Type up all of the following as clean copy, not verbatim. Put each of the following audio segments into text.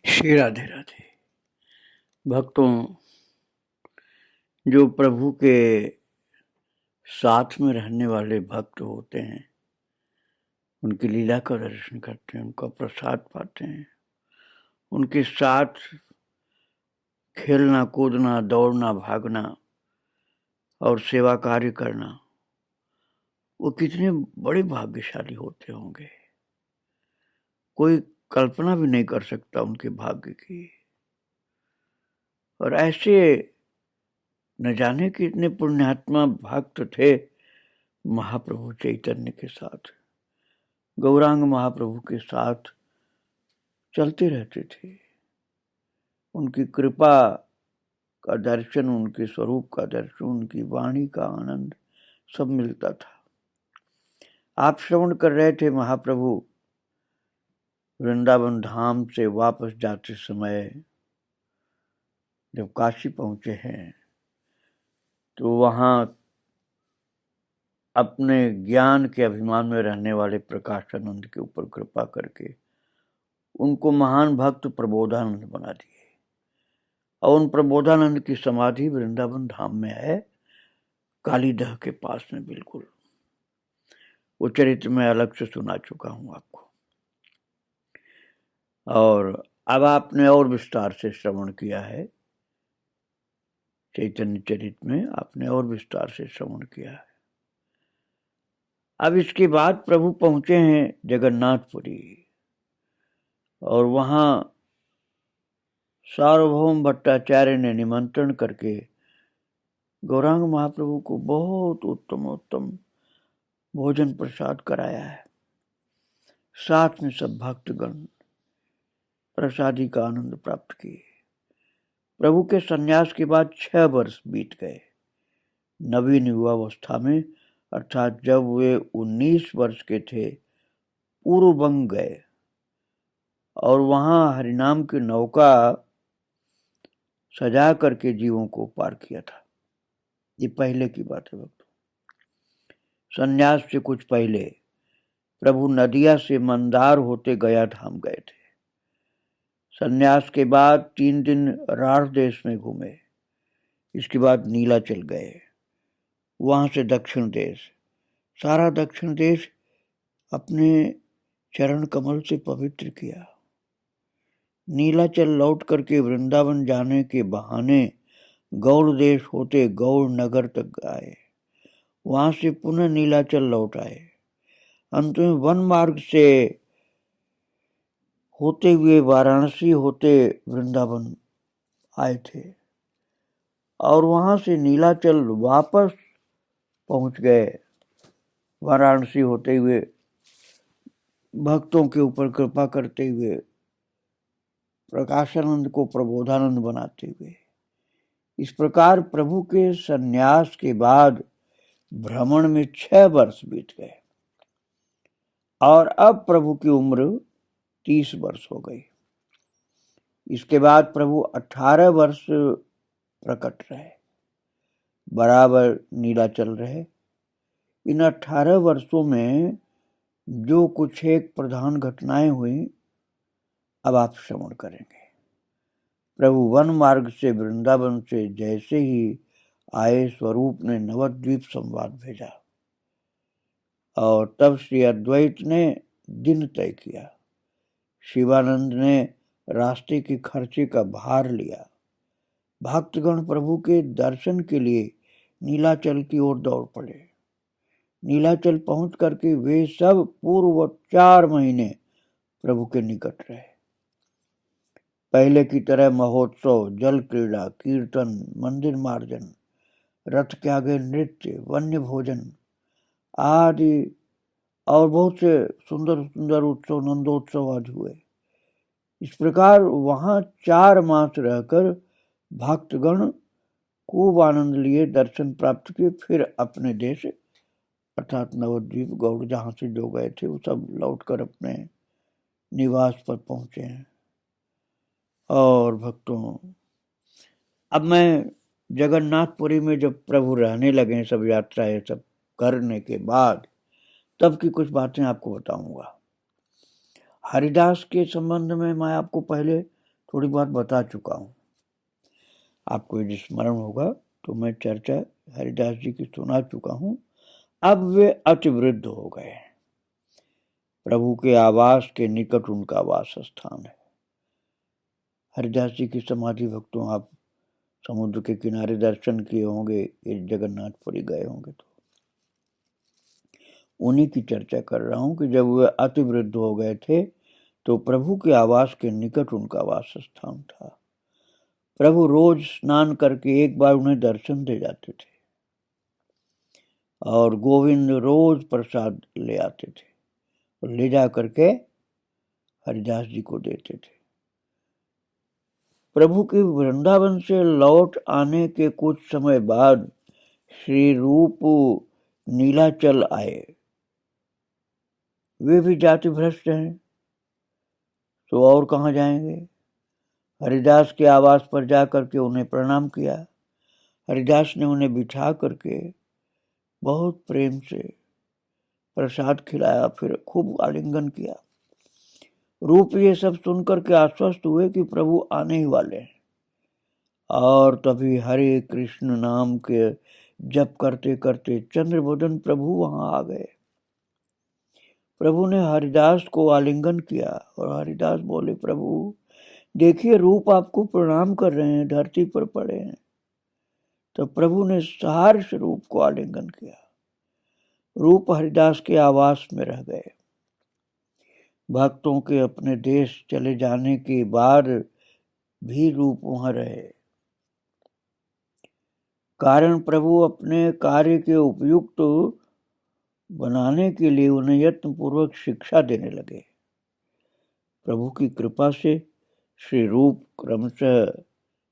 श्री राधे राधे। भक्तों, जो प्रभु के साथ में रहने वाले भक्त होते हैं, उनकी लीला का दर्शन करते हैं, उनका प्रसाद पाते हैं, उनके साथ खेलना कूदना, दौड़ना भागना और सेवा कार्य करना, वो कितने बड़े भाग्यशाली होते होंगे। कोई कल्पना भी नहीं कर सकता उनके भाग्य की। और ऐसे न जाने कितने पुण्यात्मा भक्त थे महाप्रभु चैतन्य के साथ, गौरांग महाप्रभु के साथ चलते रहते थे। उनकी कृपा का दर्शन, उनके स्वरूप का दर्शन, उनकी वाणी का आनंद सब मिलता था। आप श्रवण कर रहे थे महाप्रभु वृंदावन धाम से वापस जाते समय जब काशी पहुंचे हैं, तो वहां अपने ज्ञान के अभिमान में रहने वाले प्रकाशानंद के ऊपर कृपा करके उनको महान भक्त प्रबोधानंद बना दिए। और उन प्रबोधानंद की समाधि वृंदावन धाम में है, कालीदह के पास में बिल्कुल। वो चरित्र मैं अलग से सुना चुका हूं आपको, और अब आपने और विस्तार से श्रवण किया है। चैतन्य चरित्र में आपने और विस्तार से श्रवण किया है। अब इसके बाद प्रभु पहुंचे हैं जगन्नाथपुरी, और वहां सार्वभौम भट्टाचार्य ने निमंत्रण करके गौरांग महाप्रभु को बहुत उत्तम उत्तम भोजन प्रसाद कराया है। साथ में सब भक्तगण प्रसादी का आनंद प्राप्त किए। प्रभु के सन्यास के बाद 6 वर्ष बीत गए। नवीन युवावस्था में, अर्थात जब वे 19 वर्ष के थे, पूर्वबंग गए और वहां हरिनाम की नौका सजा करके जीवों को पार किया था। ये पहले की बात है भक्तों। सन्यास से कुछ पहले प्रभु नदिया से मंदार होते गया धाम गए थे। सन्यास के बाद 3 दिन राढ़ देश में घूमे। इसके बाद नीलाचल गए, वहां से दक्षिण देश। सारा दक्षिण देश अपने चरण कमल से पवित्र किया। नीलाचल लौट करके वृंदावन जाने के बहाने गौड़ देश होते गौड़ नगर तक आए। वहां से पुनः नीलाचल लौट आए। अंत में वन मार्ग से होते हुए वाराणसी होते वृंदावन आए थे, और वहां से नीलाचल वापस पहुंच गए। वाराणसी होते हुए भक्तों के ऊपर कृपा करते हुए, प्रकाशानंद को प्रबोधानंद बनाते हुए। इस प्रकार प्रभु के सन्यास के बाद भ्रमण में 6 वर्ष बीत गए, और अब प्रभु की उम्र 30 वर्ष हो गई। इसके बाद प्रभु 18 वर्ष प्रकट रहे, बराबर नीलाचल रहे। इन 18 वर्षों में जो कुछ एक प्रधान घटनाएं हुई, अब आप श्रवण करेंगे। प्रभु वन मार्ग से वृंदावन से जैसे ही आए, स्वरूप ने नवद्वीप संवाद भेजा, और तब श्री अद्वैत ने दिन तय किया। शिवानंद ने रास्ते के खर्चे का भार लिया। भक्तगण प्रभु के दर्शन के लिए नीलाचल की ओर दौड़ पड़े। नीलाचल पहुंच करके वे सब पूर्व 4 महीने प्रभु के निकट रहे। पहले की तरह महोत्सव, जल क्रीड़ा, कीर्तन, मंदिर मार्जन, रथ के आगे नृत्य, वन्य भोजन आदि और बहुत से सुंदर सुंदर उत्सव, नंदोत्सव आदि हुए। इस प्रकार वहां 4 मास रहकर भक्तगण खूब आनंद लिए, दर्शन प्राप्त किए। फिर अपने देश अर्थात नवद्वीप गौड़ जहां से जो गए थे, वो सब लौटकर अपने निवास पर पहुंचे हैं। और भक्तों, अब मैं जगन्नाथपुरी में जब प्रभु रहने लगे, सब यात्राएं सब करने के बाद, तब की कुछ बातें आपको बताऊंगा। हरिदास के संबंध में मैं आपको पहले थोड़ी बात बता चुका हूँ। आपको यदि स्मरण होगा तो मैं चर्चा हरिदास जी की सुना चुका हूँ। अब वे अति वृद्ध हो गए, प्रभु के आवास के निकट उनका वास स्थान है। हरिदास जी की समाधि भक्तों आप समुद्र के किनारे दर्शन किए होंगे, ये जगन्नाथपुरी गए होंगे, तो उन्हीं की चर्चा कर रहा हूं कि जब वे अति वृद्ध हो गए थे तो प्रभु के आवास के निकट उनका वास स्थान था। प्रभु रोज स्नान करके एक बार उन्हें दर्शन दे जाते थे और गोविंद रोज प्रसाद ले आते थे और ले जा करके हरिदास जी को देते थे। प्रभु के वृंदावन से लौट आने के कुछ समय बाद श्री रूप नीलाचल आए। वे भी जाति भ्रष्ट हैं तो और कहाँ जाएंगे। हरिदास के आवास पर जाकर के उन्हें प्रणाम किया। हरिदास ने उन्हें बिठा करके बहुत प्रेम से प्रसाद खिलाया, फिर खूब आलिंगन किया। रूप ये सब सुनकर के आश्वस्त हुए कि प्रभु आने ही वाले हैं, और तभी हरे कृष्ण नाम के जप करते करते चंद्रबोधन प्रभु वहां आ गए। प्रभु ने हरिदास को आलिंगन किया और हरिदास बोले, प्रभु देखिए रूप आपको प्रणाम कर रहे हैं, धरती पर पड़े हैं। तो प्रभु ने सहर्ष रूप को आलिंगन किया। रूप हरिदास के आवास में रह गए। भक्तों के अपने देश चले जाने के बाद भी रूप वहां रहे। कारण प्रभु अपने कार्य के उपयुक्त बनाने के लिए उन्हें यत्न पूर्वक शिक्षा देने लगे। प्रभु की कृपा से श्री रूप क्रमशः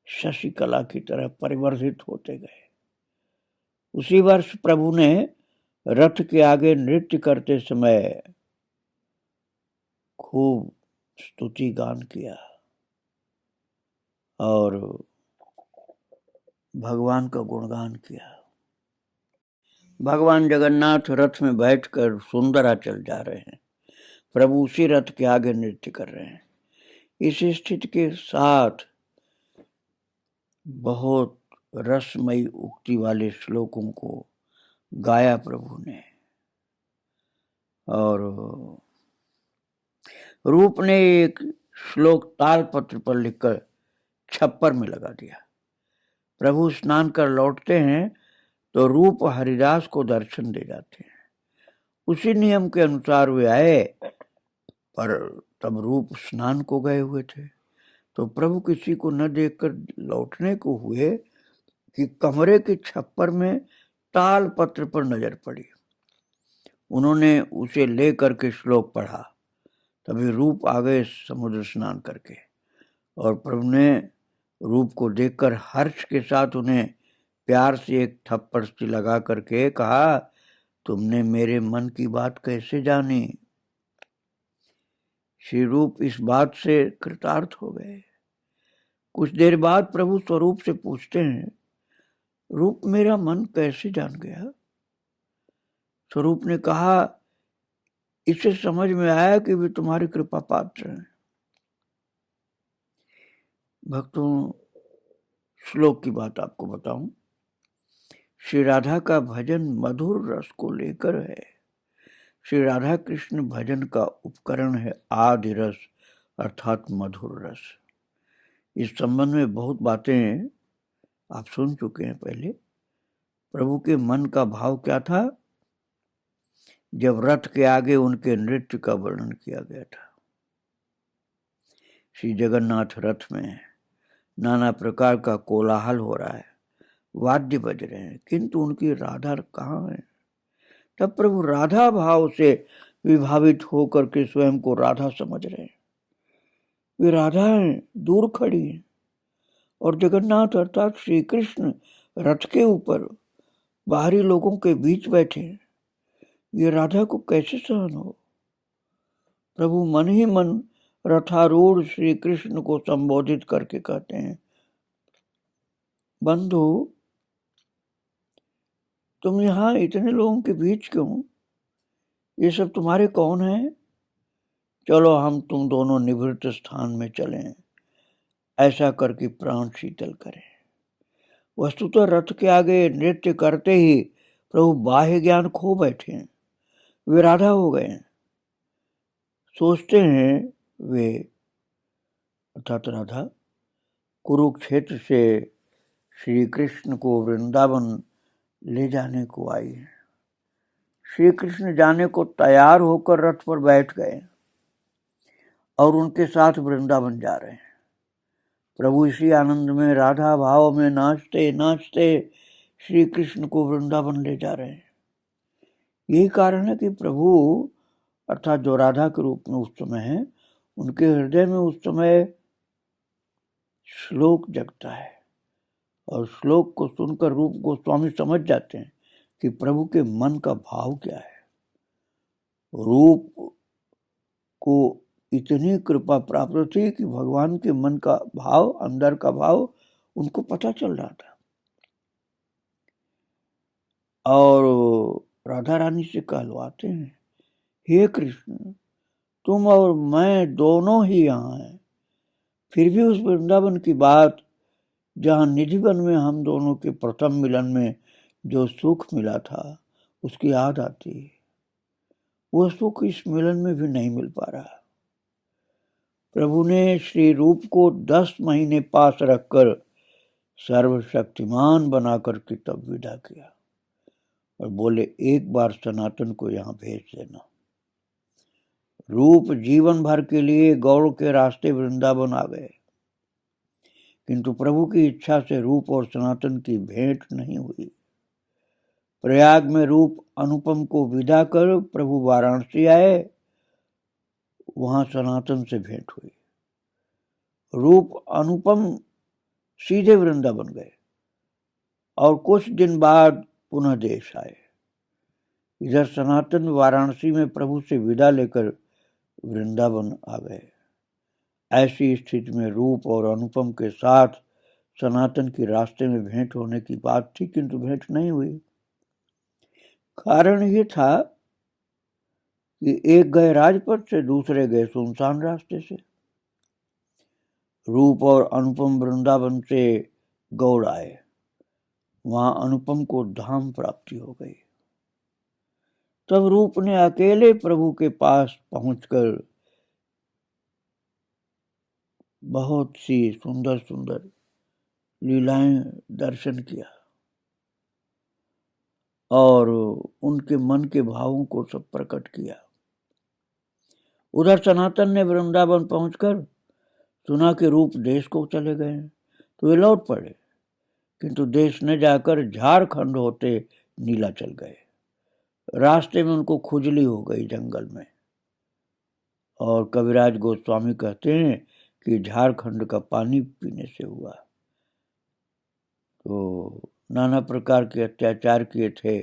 शशिकला की तरह परिवर्तित होते गए। उसी वर्ष प्रभु ने रथ के आगे नृत्य करते समय खूब स्तुति गान किया और भगवान का गुणगान किया। भगवान जगन्नाथ रथ में बैठकर सुंदराचल जा रहे हैं, प्रभु उसी रथ के आगे नृत्य कर रहे हैं। इस स्थिति के साथ बहुत रसमयी उक्ति वाले श्लोकों को गाया प्रभु ने, और रूप ने एक श्लोक तालपत्र पर लिखकर छप्पर में लगा दिया। प्रभु स्नान कर लौटते हैं तो रूप हरिदास को दर्शन दे जाते हैं। उसी नियम के अनुसार वे आए, पर तब रूप स्नान को गए हुए थे। तो प्रभु किसी को न देखकर लौटने को हुए कि कमरे के छप्पर में ताल पत्र पर नजर पड़ी। उन्होंने उसे ले करके श्लोक पढ़ा। तभी रूप आ गए समुद्र स्नान करके, और प्रभु ने रूप को देखकर हर्ष के साथ उन्हें प्यार से एक थप्पड़ सी लगा करके कहा, तुमने मेरे मन की बात कैसे जानी। श्री रूप इस बात से कृतार्थ हो गए। कुछ देर बाद प्रभु स्वरूप से पूछते हैं, रूप मेरा मन कैसे जान गया। स्वरूप ने कहा, इससे समझ में आया कि वे तुम्हारी कृपा पात्र हैं। भक्तों, श्लोक की बात आपको बताऊं, श्री राधा का भजन मधुर रस को लेकर है। श्री राधा कृष्ण भजन का उपकरण है आदि रस, अर्थात मधुर रस। इस संबंध में बहुत बातें आप सुन चुके हैं पहले। प्रभु के मन का भाव क्या था जब रथ के आगे उनके नृत्य का वर्णन किया गया था। श्री जगन्नाथ रथ में नाना प्रकार का कोलाहल हो रहा है, वाद्य बज रहे हैं, किंतु उनकी राधा कहाँ है। तब प्रभु राधा भाव से विभावित होकर के स्वयं को राधा समझ रहे हैं। वे राधा हैं, दूर खड़ी हैं, और जगन्नाथ अर्थात श्री कृष्ण रथ के ऊपर बाहरी लोगों के बीच बैठे हैं। ये राधा को कैसे सहन हो। प्रभु मन ही मन रथारूढ़ श्री कृष्ण को संबोधित करके कहते हैं, बंधु तुम यहाँ इतने लोगों के बीच क्यों। ये सब तुम्हारे कौन हैं। चलो हम तुम दोनों निवृत्त स्थान में चलें, ऐसा करके प्राण शीतल करें। वस्तुतः रथ के आगे नृत्य करते ही प्रभु बाह्य ज्ञान खो बैठे हैं, वे राधा हो गए हैं। सोचते हैं वे अर्थात राधा कुरुक्षेत्र से श्री कृष्ण को वृंदावन ले जाने को आई है। श्री कृष्ण जाने को तैयार होकर रथ पर बैठ गए और उनके साथ वृंदावन जा रहे हैं। प्रभु इसी आनंद में राधा भाव में नाचते नाचते श्री कृष्ण को वृंदावन ले जा रहे हैं। यही कारण है कि प्रभु अर्थात जो राधा के रूप में उस समय है, उनके हृदय में उस समय श्लोक जगता है और श्लोक को सुनकर रूप गोस्वामी समझ जाते हैं कि प्रभु के मन का भाव क्या है। रूप को इतनी कृपा प्राप्त थी कि भगवान के मन का भाव, अंदर का भाव उनको पता चल रहा था। और राधा रानी से कहलवाते हैं, हे कृष्ण, तुम और मैं दोनों ही यहाँ हैं, फिर भी उस वृंदावन की बात जहाँ निधिवन में हम दोनों के प्रथम मिलन में जो सुख मिला था उसकी याद आती है। वो सुख इस मिलन में भी नहीं मिल पा रहा। प्रभु ने श्री रूप को 10 महीने पास रखकर सर्वशक्तिमान बनाकर के तब विदा किया और बोले, एक बार सनातन को यहाँ भेज देना। रूप जीवन भर के लिए गौड़ के रास्ते वृंदावन आ गए, किंतु प्रभु की इच्छा से रूप और सनातन की भेंट नहीं हुई। प्रयाग में रूप अनुपम को विदा कर प्रभु वाराणसी आए, वहां सनातन से भेंट हुई। रूप अनुपम सीधे वृंदावन गए और कुछ दिन बाद पुनः देश आए। इधर सनातन वाराणसी में प्रभु से विदा लेकर वृंदावन आ गए। ऐसी स्थिति में रूप और अनुपम के साथ सनातन की रास्ते में भेंट होने की बात थी, किंतु भेंट नहीं हुई। कारण ये था कि एक गए राजपथ से, दूसरे गए सुनसान रास्ते से। रूप और अनुपम वृंदावन से गौड़ आए, वहां अनुपम को धाम प्राप्ति हो गई। तब रूप ने अकेले प्रभु के पास पहुंचकर बहुत सी सुंदर सुंदर लीलाएं दर्शन किया और उनके मन के भावों को सब प्रकट किया। उधर सनातन ने वृंदावन पहुंचकर सुना कि रूप देश को चले गए, तो वे लौट पड़े, किंतु देश न जाकर झारखंड होते नीलाचल गए। रास्ते में उनको खुजली हो गई जंगल में, और कविराज गोस्वामी कहते हैं कि झारखंड का पानी पीने से हुआ। तो नाना प्रकार के अत्याचार किए थे,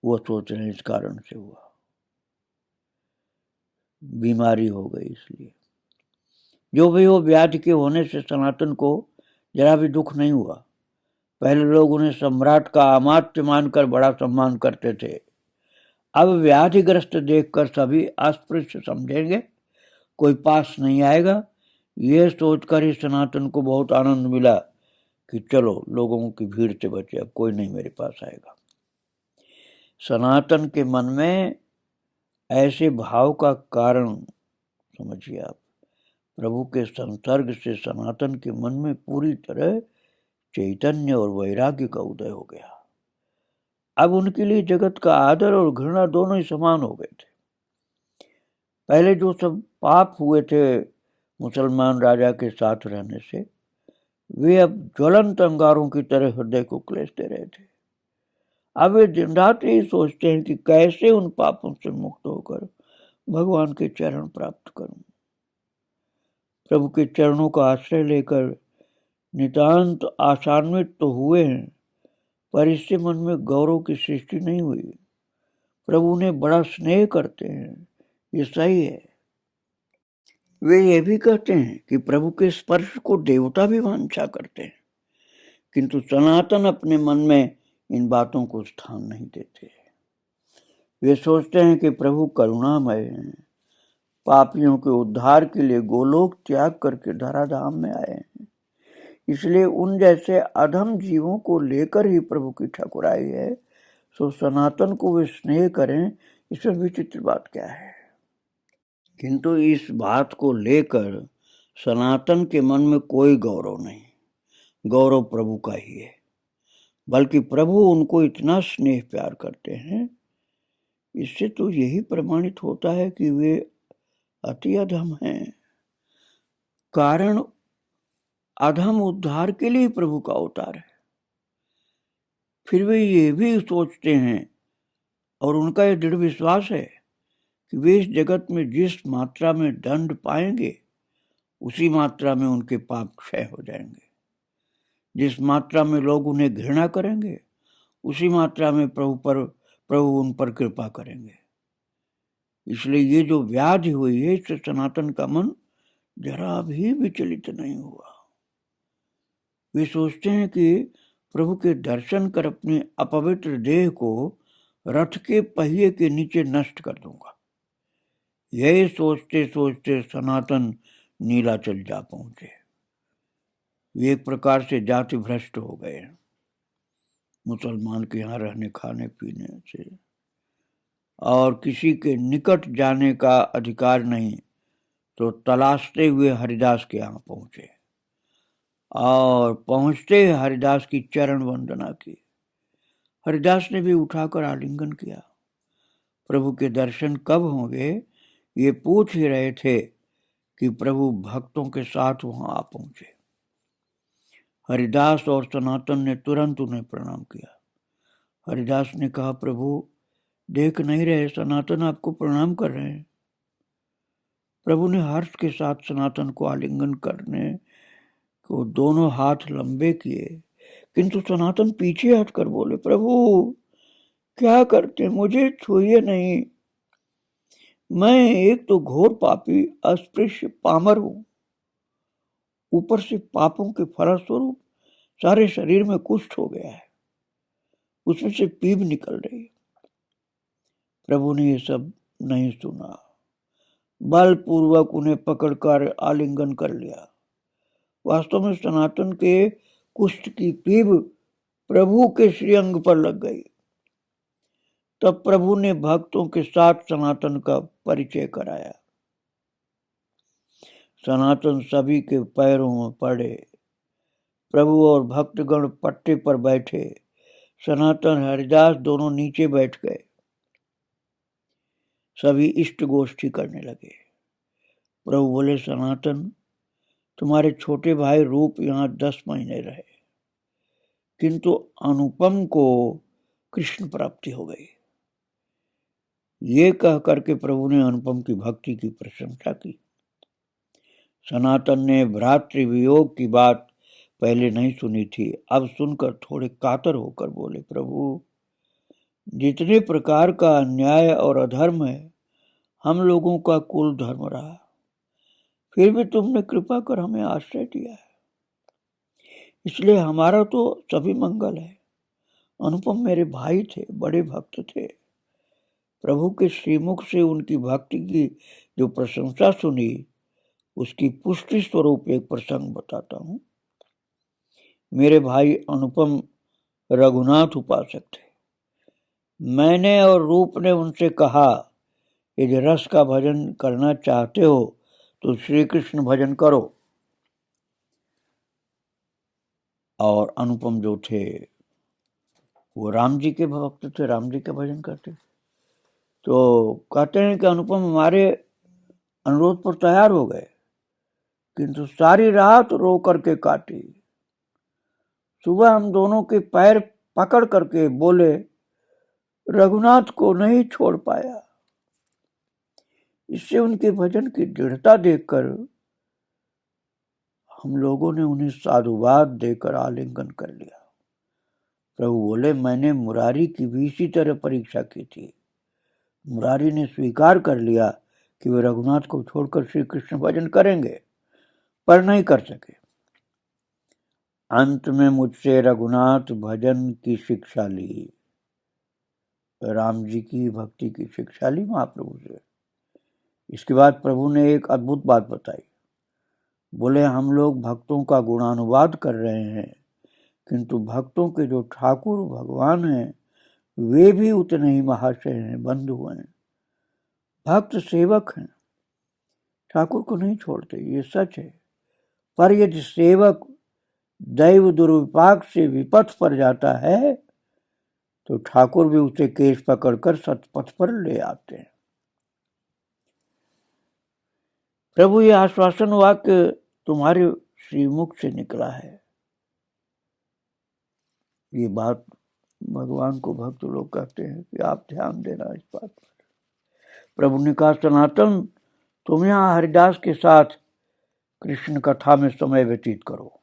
वो सोच रहे इस कारण से हुआ, बीमारी हो गई इसलिए। जो भी हो, व्याधि के होने से सनातन को जरा भी दुख नहीं हुआ। पहले लोग उन्हें सम्राट का अमात्य मानकर बड़ा सम्मान करते थे, अब व्याधिग्रस्त देखकर सभी अस्पृश्य समझेंगे, कोई पास नहीं आएगा। यह सोचकर ही सनातन को बहुत आनंद मिला कि चलो लोगों की भीड़ से बचे, अब कोई नहीं मेरे पास आएगा। सनातन के मन में ऐसे भाव का कारण समझिए आप, प्रभु के संसर्ग से सनातन के मन में पूरी तरह चैतन्य और वैराग्य का उदय हो गया। अब उनके लिए जगत का आदर और घृणा दोनों ही समान हो गए थे। पहले जो सब पाप हुए थे मुसलमान राजा के साथ रहने से, वे अब ज्वलंत अंगारों की तरह हृदय को क्लेश दे रहे थे। अब वे दिन रात यही सोचते हैं कि कैसे उन पापों से मुक्त होकर भगवान के चरण प्राप्त करूं। प्रभु के चरणों का आश्रय लेकर नितांत आशान्वित तो हुए हैं, पर इससे मन में गौरव की सृष्टि नहीं हुई। प्रभु उन्हें बड़ा स्नेह करते हैं, ये सही है। वे ये भी कहते हैं कि प्रभु के स्पर्श को देवता भी वांछा करते हैं, किंतु सनातन अपने मन में इन बातों को स्थान नहीं देते। वे सोचते हैं कि प्रभु करुणामय हैं, पापियों के उद्धार के लिए गोलोक त्याग करके धराधाम में आए हैं। इसलिए उन जैसे अधम जीवों को लेकर ही प्रभु की ठाकुराई है। सो सनातन को वे स्नेह करें, इसमें विचित्र बात क्या है। किंतु इस बात को लेकर सनातन के मन में कोई गौरव नहीं, गौरव प्रभु का ही है। बल्कि प्रभु उनको इतना स्नेह प्यार करते हैं, इससे तो यही प्रमाणित होता है कि वे अति अधम हैं। कारण अधम उद्धार के लिए प्रभु का अवतार है। फिर वे ये भी सोचते हैं और उनका यह दृढ़ विश्वास है कि वे इस जगत में जिस मात्रा में दंड पाएंगे उसी मात्रा में उनके पाप क्षय हो जाएंगे। जिस मात्रा में लोग उन्हें घृणा करेंगे उसी मात्रा में प्रभु उन पर कृपा करेंगे। इसलिए ये जो व्याधि हुई है, इससे सनातन का मन जरा भी विचलित नहीं हुआ। वे सोचते हैं कि प्रभु के दर्शन कर अपने अपवित्र देह को रथ के पहिए के नीचे नष्ट कर दूंगा। यही सोचते सोचते सनातन नीलाचल जा पहुंचे। वे एक प्रकार से जाति भ्रष्ट हो गए। मुसलमान के यहाँ रहने खाने पीने से और किसी के निकट जाने का अधिकार नहीं, तो तलाशते हुए हरिदास के यहाँ पहुंचे और पहुंचते हरिदास की चरण वंदना की। हरिदास ने भी उठाकर आलिंगन किया। प्रभु के दर्शन कब होंगे ये पूछ ही रहे थे कि प्रभु भक्तों के साथ वहां आ पहुंचे। हरिदास और सनातन ने तुरंत उन्हें प्रणाम किया। हरिदास ने कहा, प्रभु देख नहीं रहे, सनातन आपको प्रणाम कर रहे हैं। प्रभु ने हर्ष के साथ सनातन को आलिंगन करने को दोनों हाथ लंबे किए, किंतु सनातन पीछे हटकर बोले, प्रभु क्या करते, मुझे छूइए नहीं। मैं एक तो घोर पापी अस्पृश्य पामर हूं, ऊपर से पापों के फलस्वरूप सारे शरीर में कुष्ठ हो गया है, उसमें से पीप निकल रही। प्रभु ने ये सब नहीं सुना, बलपूर्वक उन्हें पकड़कर आलिंगन कर लिया। वास्तव में सनातन के कुष्ठ की पीप प्रभु के श्रीअंग पर लग गई। तब प्रभु ने भक्तों के साथ सनातन का परिचय कराया। सनातन सभी के पैरों में पड़े। प्रभु और भक्तगण पट्टे पर बैठे। सनातन हरिदास दोनों नीचे बैठ गए। सभी इष्ट गोष्ठी करने लगे। प्रभु बोले, सनातन तुम्हारे छोटे भाई रूप यहाँ 10 महीने रहे, किंतु अनुपम को कृष्ण प्राप्ति हो गई। ये कह करके प्रभु ने अनुपम की भक्ति की प्रशंसा की। सनातन ने भ्रातृ वियोग की बात पहले नहीं सुनी थी, अब सुनकर थोड़े कातर होकर बोले, प्रभु जितने प्रकार का अन्याय और अधर्म है हम लोगों का कुल धर्म रहा, फिर भी तुमने कृपा कर हमें आश्रय दिया है, इसलिए हमारा तो सभी मंगल है। अनुपम मेरे भाई थे, बड़े भक्त थे। प्रभु के श्रीमुख से उनकी भक्ति की जो प्रशंसा सुनी उसकी पुष्टि स्वरूप एक प्रसंग बताता हूं। मेरे भाई अनुपम रघुनाथ उपासक थे। मैंने और रूप ने उनसे कहा, यदि रस का भजन करना चाहते हो तो श्री कृष्ण भजन करो। और अनुपम जो थे वो राम जी के भक्त थे, राम जी का भजन करते थे। तो कहते हैं कि अनुपम हमारे अनुरोध पर तैयार हो गए, किंतु सारी रात रो करके काटी। सुबह हम दोनों के पैर पकड़ करके बोले, रघुनाथ को नहीं छोड़ पाया। इससे उनके भजन की दृढ़ता देखकर हम लोगों ने उन्हें साधुवाद देकर आलिंगन कर लिया। प्रभु बोले, मैंने मुरारी की भी इसी तरह परीक्षा की थी। मुरारी ने स्वीकार कर लिया कि वे रघुनाथ को छोड़कर श्री कृष्ण भजन करेंगे, पर नहीं कर सके। अंत में मुझसे रघुनाथ भजन की शिक्षा ली, राम जी की भक्ति की शिक्षा ली महाप्रभु से। इसके बाद प्रभु ने एक अद्भुत बात बताई। बोले, हम लोग भक्तों का गुणानुवाद कर रहे हैं, किंतु भक्तों के जो ठाकुर भगवान हैं वे भी उतने ही महाशय हैं, बंधु हैं, भक्त सेवक हैं, ठाकुर को नहीं छोड़ते, ये सच है। पर यदि सेवक दैव दुर्विपाक से विपथ पर जाता है तो ठाकुर भी उसे केस पकड़कर सतपथ पर ले आते हैं। प्रभु, ये आश्वासन वाक्य तुम्हारे श्रीमुख से निकला है। ये बात भगवान को भक्त लोग कहते हैं कि आप ध्यान देना इस बात पर। प्रभु ने कहा, सनातन, तुम यहाँ हरिदास के साथ कृष्ण कथा में समय व्यतीत करो।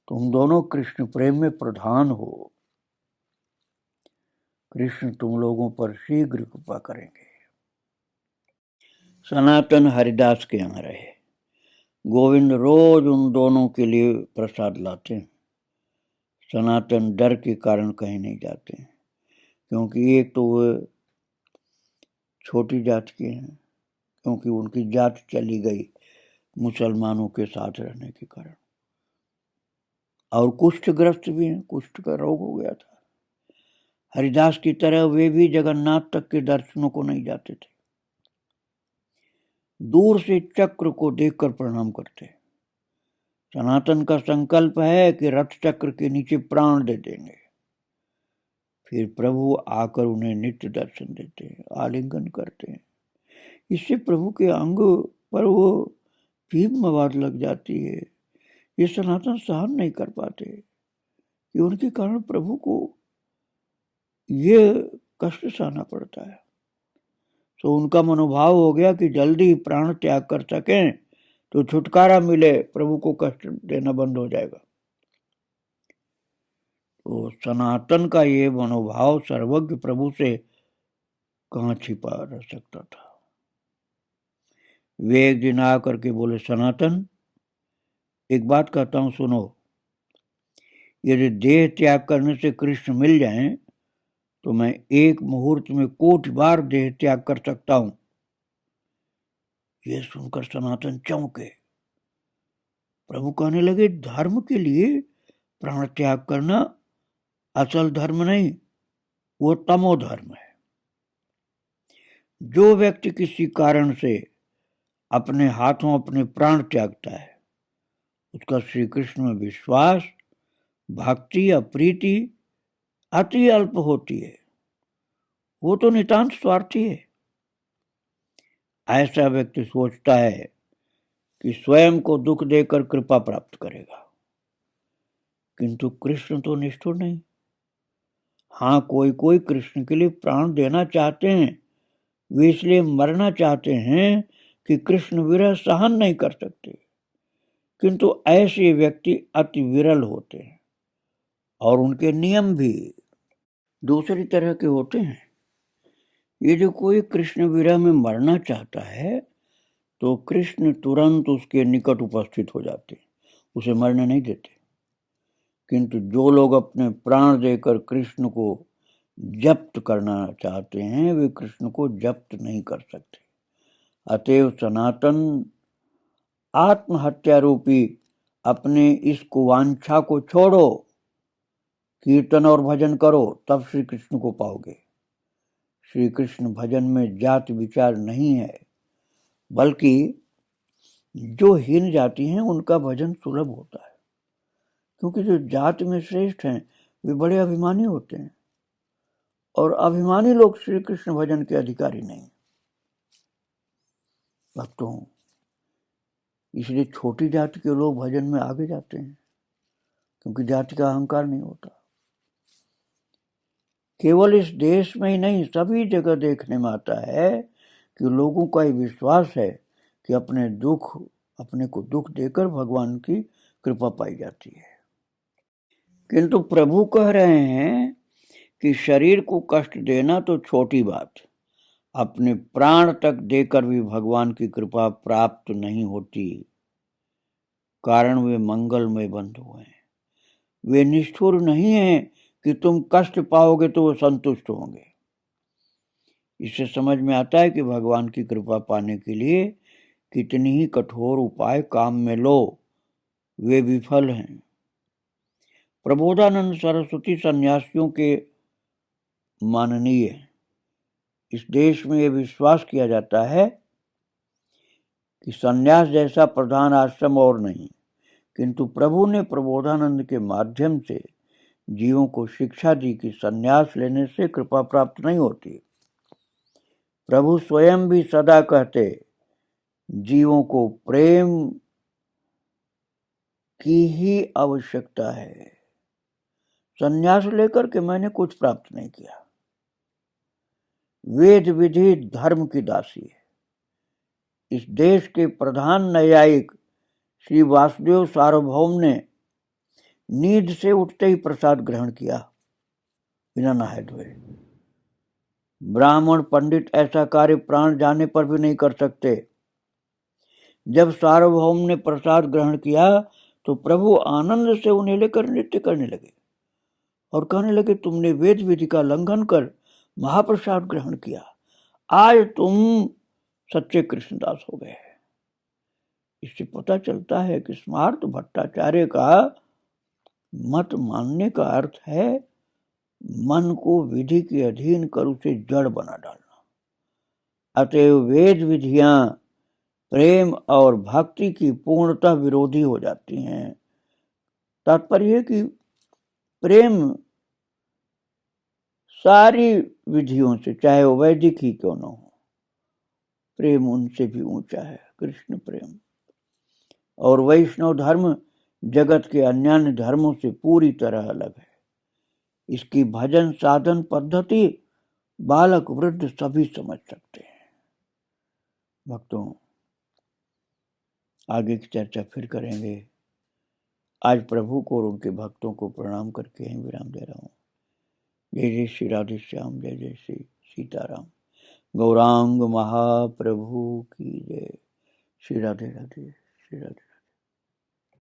तुम दोनों कृष्ण प्रेम में प्रधान हो। कृष्ण तुम लोगों पर शीघ्र कृपा करेंगे। सनातन हरिदास के यहाँ रहे। गोविंद रोज उन दोनों के लिए प्रसाद लाते हैं। सनातन डर के कारण कहीं नहीं जाते हैं, क्योंकि एक तो वो छोटी जात के हैं, क्योंकि उनकी जात चली गई मुसलमानों के साथ रहने के कारण, और कुष्ठग्रस्त भी हैं, कुष्ठ का रोग हो गया था। हरिदास की तरह वे भी जगन्नाथ तक के दर्शनों को नहीं जाते थे। दूर से चक्र को देखकर प्रणाम करते। सनातन का संकल्प है कि रथ चक्र के नीचे प्राण दे देंगे। फिर प्रभु आकर उन्हें नित्य दर्शन देते हैं, आलिंगन करते हैं। इससे प्रभु के अंग पर वो भीम मवाद लग जाती है। ये सनातन सहन नहीं कर पाते कि उनके कारण प्रभु को ये कष्ट सहना पड़ता है। तो उनका मनोभाव हो गया कि जल्दी ही प्राण त्याग कर सकें तो छुटकारा मिले, प्रभु को कष्ट देना बंद हो जाएगा। तो सनातन का ये मनोभाव सर्वज्ञ प्रभु से कहाँ छिपा रह सकता था। वे एक दिन आकर के बोले, सनातन, एक बात कहता हूं, सुनो। यदि देह त्याग करने से कृष्ण मिल जाएं तो मैं एक मुहूर्त में कोटि बार देह त्याग कर सकता हूं। ये सुनकर सनातन चौंके। प्रभु कहने लगे, धर्म के लिए प्राण त्याग करना असल धर्म नहीं, वो तमो धर्म है। जो व्यक्ति किसी कारण से अपने हाथों अपने प्राण त्यागता है, उसका श्री कृष्ण में विश्वास, भक्ति या प्रीति अति अल्प होती है। वो तो नितांत स्वार्थी है। ऐसा व्यक्ति सोचता है कि स्वयं को दुख देकर कृपा प्राप्त करेगा, किंतु कृष्ण तो निष्ठुर नहीं। हाँ, कोई कोई कृष्ण के लिए प्राण देना चाहते हैं। वे इसलिए मरना चाहते हैं कि कृष्ण विरह सहन नहीं कर सकते, किंतु ऐसे व्यक्ति अति विरल होते हैं और उनके नियम भी दूसरी तरह के होते हैं। ये जो कोई कृष्ण विरह में मरना चाहता है तो कृष्ण तुरंत उसके निकट उपस्थित हो जाते, उसे मरने नहीं देते। किंतु जो लोग अपने प्राण देकर कृष्ण को जब्त करना चाहते हैं, वे कृष्ण को जब्त नहीं कर सकते। अतएव सनातन, आत्महत्या रूपी अपने इस कुवांछा को छोड़ो, कीर्तन और भजन करो, तब श्री कृष्ण को पाओगे। श्री कृष्ण भजन में जाति विचार नहीं है, बल्कि जो हीन जाति हैं उनका भजन सुलभ होता है, क्योंकि जो जाति में श्रेष्ठ हैं वे बड़े अभिमानी होते हैं, और अभिमानी लोग श्री कृष्ण भजन के अधिकारी नहीं। भक्तों, इसलिए छोटी जाति के लोग भजन में आगे जाते हैं, क्योंकि जाति का अहंकार नहीं होता। केवल इस देश में ही नहीं, सभी जगह देखने में आता है कि लोगों का ये विश्वास है कि अपने को दुख देकर भगवान की कृपा पाई जाती है। किंतु प्रभु कह रहे हैं कि शरीर को कष्ट देना तो छोटी बात, अपने प्राण तक देकर भी भगवान की कृपा प्राप्त नहीं होती, कारण वे मंगलमय बंधु हैं। वे निष्ठुर नहीं हैं कि तुम कष्ट पाओगे तो वो संतुष्ट होंगे। इससे समझ में आता है कि भगवान की कृपा पाने के लिए कितनी ही कठोर उपाय काम में लो, वे विफल हैं। प्रबोधानंद सरस्वती सन्यासियों के माननीय। इस देश में यह विश्वास किया जाता है कि सन्यास जैसा प्रधान आश्रम और नहीं, किंतु प्रभु ने प्रबोधानंद के माध्यम से जीवों को शिक्षा दी कि सन्यास लेने से कृपा प्राप्त नहीं होती। प्रभु स्वयं भी सदा कहते, जीवों को प्रेम की ही आवश्यकता है, सन्यास लेकर के मैंने कुछ प्राप्त नहीं किया। वेद विधि धर्म की दासी है। इस देश के प्रधान न्यायिक श्री वासुदेव सार्वभौम ने नींद से उठते ही प्रसाद ग्रहण किया, बिना नहाए धोए। ब्राह्मण पंडित ऐसा कार्य प्राण जाने पर भी नहीं कर सकते। जब सार्वभौम ने प्रसाद ग्रहण किया तो प्रभु आनंद से उन्हें लेकर नृत्य करने लगे और कहने लगे, तुमने वेद विधि का उल्लंघन कर महाप्रसाद ग्रहण किया, आज तुम सच्चे कृष्णदास हो गए। इससे पता चलता है कि स्मार्त भट्टाचार्य का मत मानने का अर्थ है मन को विधि के अधीन कर उसे जड़ बना डालना। अतएव वेद विधियां प्रेम और भक्ति की पूर्णतः विरोधी हो जाती हैं। तात्पर्य है कि प्रेम सारी विधियों से, चाहे वो वैदिक ही क्यों न हो, प्रेम उनसे भी ऊंचा है, कृष्ण प्रेम। और वैष्णव धर्म जगत के अन्य धर्मों से पूरी तरह अलग है। इसकी भजन साधन पद्धति बालक वृद्ध सभी समझ सकते हैं। भक्तों, आगे की चर्चा फिर करेंगे। आज प्रभु को और उनके भक्तों को प्रणाम करके ही विराम दे रहा हूँ। जय जय श्री राधे श्याम, जय जय श्री सीताराम। गौरांग महाप्रभु की जय। श्री राधे राधे, श्री राधे।